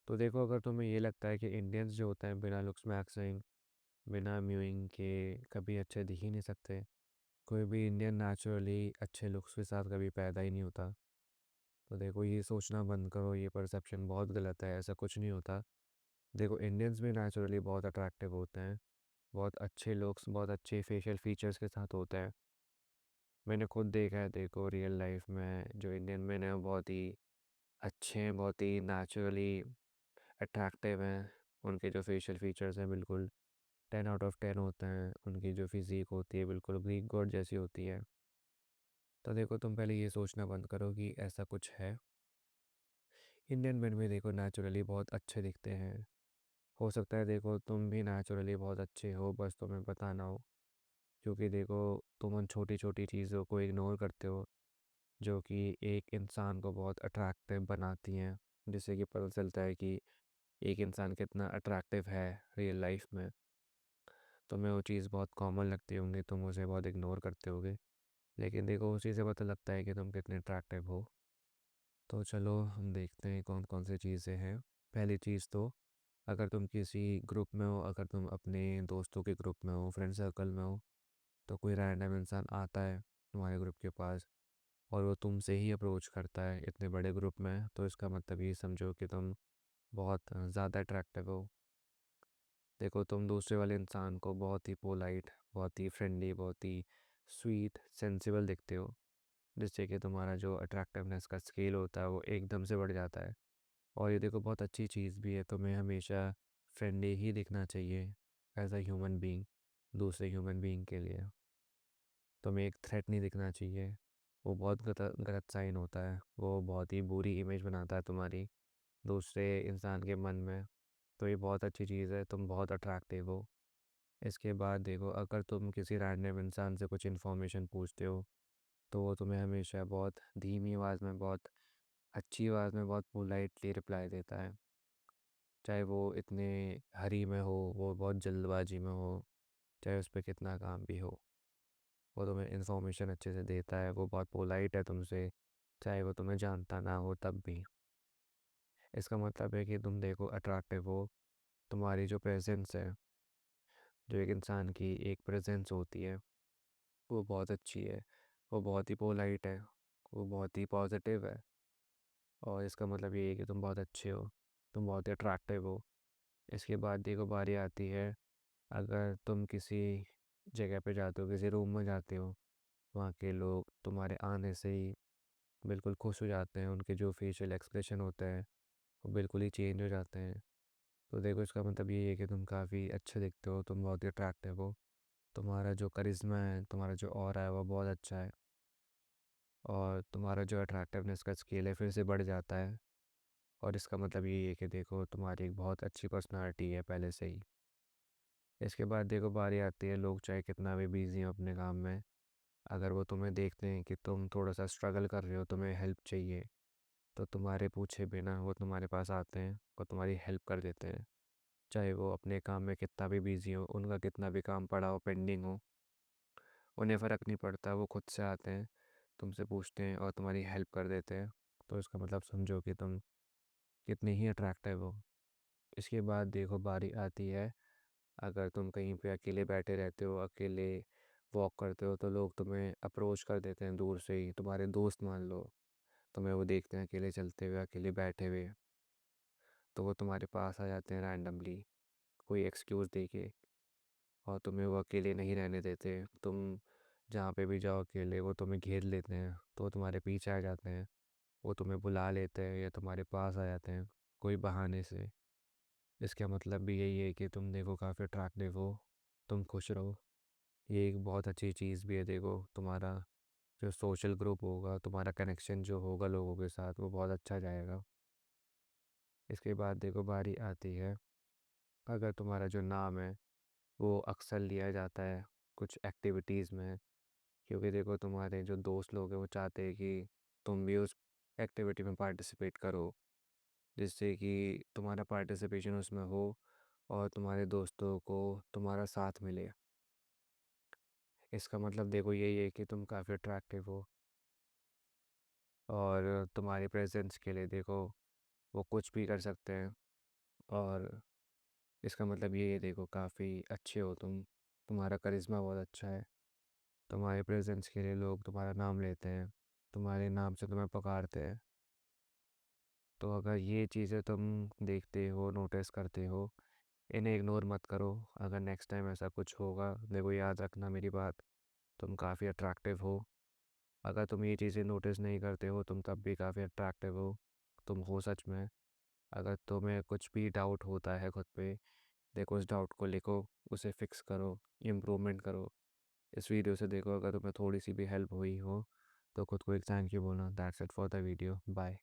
तो देखो, अगर तुम्हें ये लगता है कि इंडियंस जो होते हैं बिना लुक्स मैक्सिंग, बिना म्यूइंग के कभी अच्छे दिख ही नहीं सकते। कोई भी इंडियन नेचुरली अच्छे लुक्स के साथ कभी पैदा ही नहीं होता। तो देखो, ये सोचना बंद करो, ये परसेप्शन बहुत गलत है, ऐसा कुछ नहीं होता। देखो, इंडियंस भी नेचुरली बहुत अट्रैक्टिव होते हैं। बहुत अच्छे लुक्स, बहुत अच्छे फेशियल फीचर्स के साथ होते हैं। मैंने खुद देखा है, देखो रियल लाइफ में जो इंडियन मैन है वो बहुत ही अच्छे हैं, बहुत ही नेचुरली अट्रैक्टिव हैं। उनके जो फेशियल फीचर्स हैं बिल्कुल 10 आउट ऑफ 10 होते हैं। उनकी जो फिज़ीक होती है बिल्कुल ग्रीक गॉड जैसी होती है। तो देखो, तुम पहले ये सोचना बंद करो कि ऐसा कुछ है। इंडियन मेन भी देखो नेचुरली बहुत अच्छे दिखते हैं। हो सकता है देखो तुम भी नेचुरली बहुत अच्छे हो, बस तुम्हें पता ना हो। क्योंकि देखो, तुम उन छोटी छोटी चीज़ों को इग्नोर करते हो जो कि एक इंसान को बहुत अट्रैक्टिव बनाती हैं। जिससे कि पता चलता है कि एक इंसान कितना अट्रैक्टिव है रियल लाइफ में। तुम्हें वो चीज़ बहुत कॉमन लगती होंगी, तुम उसे बहुत इग्नोर करते होगे। लेकिन देखो, उसी से पता लगता है कि तुम कितने अट्रैक्टिव हो। तो चलो हम देखते हैं कौन कौन सी चीज़ें हैं। पहली चीज़ तो, अगर तुम किसी ग्रुप में हो, अगर तुम अपने दोस्तों के ग्रुप में हो, फ्रेंड सर्कल में हो, तो कोई रैंडम इंसान आता है तुम्हारे ग्रुप के पास और वो तुमसे ही अप्रोच करता है इतने बड़े ग्रुप में, तो इसका मतलब ये समझो कि तुम बहुत ज़्यादा अट्रैक्टिव हो। देखो, तुम दूसरे वाले इंसान को बहुत ही पोलाइट, बहुत ही फ्रेंडली, बहुत ही स्वीट, सेंसिबल दिखते हो। जिससे कि तुम्हारा जो अट्रैक्टिवनेस का स्केल होता है वो एकदम से बढ़ जाता है। और ये देखो, बहुत अच्छी चीज़ भी है, तुम्हें हमेशा फ्रेंडली ही दिखना चाहिए एज अ ह्यूमन बीइंग। दूसरे ह्यूमन बीइंग के लिए तुम्हें एक थ्रेट नहीं दिखना चाहिए। वो बहुत गलत गलत साइन होता है, वो बहुत ही बुरी इमेज बनाता है तुम्हारी दूसरे इंसान के मन में। तो ये बहुत अच्छी चीज़ है, तुम बहुत अट्रैक्टिव हो। इसके बाद देखो, अगर तुम किसी रैंडम इंसान से कुछ इन्फॉर्मेशन पूछते हो, तो वो तुम्हें हमेशा बहुत धीमी आवाज़ में, बहुत अच्छी आवाज़ में, बहुत पोलाइटली रिप्लाई देता है। चाहे वो इतने हरी में हो, वो बहुत जल्दबाजी में हो, चाहे उस पर कितना काम भी हो, वो तुम्हें इन्फॉर्मेशन अच्छे से देता है। वो बहुत पोलाइट है तुमसे, चाहे वो तुम्हें जानता ना हो तब भी। इसका मतलब है कि तुम देखो अट्रैक्टिव हो। तुम्हारी जो प्रेजेंस है, जो एक इंसान की एक प्रेजेंस होती है, वो बहुत अच्छी है। वो बहुत ही पोलाइट है, वो बहुत ही पॉजिटिव है। और इसका मतलब ये है कि तुम बहुत अच्छे हो, तुम बहुत ही अट्रैक्टिव हो। इसके बाद देखो, बारी आती है, अगर तुम किसी जगह पे जाते हो, किसी रूम में जाते हो, वहाँ के लोग तुम्हारे आने से ही बिल्कुल खुश हो जाते हैं। उनके जो फेशियल एक्सप्रेशन होते हैं वो बिल्कुल ही चेंज हो जाते हैं। तो देखो, इसका मतलब ये है कि तुम काफ़ी अच्छे दिखते हो, तुम बहुत ही अट्रैक्टिव हो। तुम्हारा जो करिश्मा है, तुम्हारा जो ऑरा है, वो बहुत अच्छा है। और तुम्हारा जो अट्रैक्टिवनेस का स्केल है फिर से बढ़ जाता है। और इसका मतलब ये है कि देखो, तुम्हारी एक बहुत अच्छी पर्सनालिटी है पहले से ही। इसके बाद देखो, बारी आती है, लोग चाहे कितना भी बिजी हो अपने काम में, अगर वो तुम्हें देखते हैं कि तुम थोड़ा सा स्ट्रगल कर रहे हो, तुम्हें हेल्प चाहिए, तो तुम्हारे पूछे बिना वो तुम्हारे पास आते हैं और तुम्हारी हेल्प कर देते हैं। चाहे वो अपने काम में कितना भी बिजी हो, उनका कितना भी काम पड़ा हो, पेंडिंग हो, उन्हें फ़र्क नहीं पड़ता। वो खुद से आते हैं, तुमसे पूछते हैं और तुम्हारी हेल्प कर देते हैं। तो इसका मतलब समझो कि तुम कितने ही अट्रैक्टिव हो। इसके बाद देखो, बारी आती है, अगर तुम कहीं पे अकेले बैठे रहते हो, अकेले वॉक करते हो, तो लोग तुम्हें अप्रोच कर देते हैं दूर से ही, तुम्हारे दोस्त मान लो। तुम्हें वो देखते हैं अकेले चलते हुए, अकेले बैठे हुए, तो वो तुम्हारे पास आ जाते हैं रैंडमली, कोई एक्सक्यूज़ दे के। और तुम्हें वो अकेले नहीं रहने देते। तुम जहाँ पे भी जाओ अकेले, वो तुम्हें घेर लेते हैं, तो वो तुम्हारे पीछे आ जाते हैं। वो तुम्हें बुला लेते हैं या तुम्हारे पास आ जाते हैं कोई बहाने से। इसका मतलब भी यही है कि तुम देखो काफ़ी अट्रैक्टिव हो, तुम खुश रहो। ये एक बहुत अच्छी चीज़ भी है। देखो, तुम्हारा जो सोशल ग्रुप होगा, तुम्हारा कनेक्शन जो होगा लोगों के साथ, वो बहुत अच्छा जाएगा। इसके बाद देखो, बारी आती है, अगर तुम्हारा जो नाम है वो अक्सर लिया जाता है कुछ एक्टिविटीज़ में। क्योंकि देखो, तुम्हारे जो दोस्त लोग हैं वो चाहते हैं कि तुम भी उस एक्टिविटी में पार्टिसिपेट करो, जिससे कि तुम्हारा पार्टिसिपेशन उसमें हो और तुम्हारे दोस्तों को तुम्हारा साथ मिले। इसका मतलब देखो यही है कि तुम काफ़ी अट्रैक्टिव हो। और तुम्हारी प्रेजेंस के लिए देखो, वो कुछ भी कर सकते हैं। और इसका मतलब ये देखो काफ़ी अच्छे हो तुम, तुम्हारा करिश्मा बहुत अच्छा है, तुम्हारे प्रेजेंस के लिए लोग तुम्हारा नाम लेते हैं, तुम्हारे नाम से तुम्हें पुकारते हैं। तो अगर ये चीज़ें तुम देखते हो, नोटिस करते हो, इन्हें इग्नोर मत करो। अगर नेक्स्ट टाइम ऐसा कुछ होगा, देखो याद रखना मेरी बात, तुम काफ़ी अट्रैक्टिव हो। अगर तुम ये चीज़ें नोटिस नहीं करते हो, तुम तब भी काफ़ी अट्रैक्टिव हो, तुम हो सच में। अगर तुम्हें कुछ भी डाउट होता है खुद पे, देखो उस डाउट को लिखो, उसे फिक्स करो, इम्प्रूवमेंट करो। इस वीडियो से देखो अगर तुम्हें थोड़ी सी भी हेल्प हुई हो तो खुद को एक थैंक यू बोलना। That's it for the video, bye.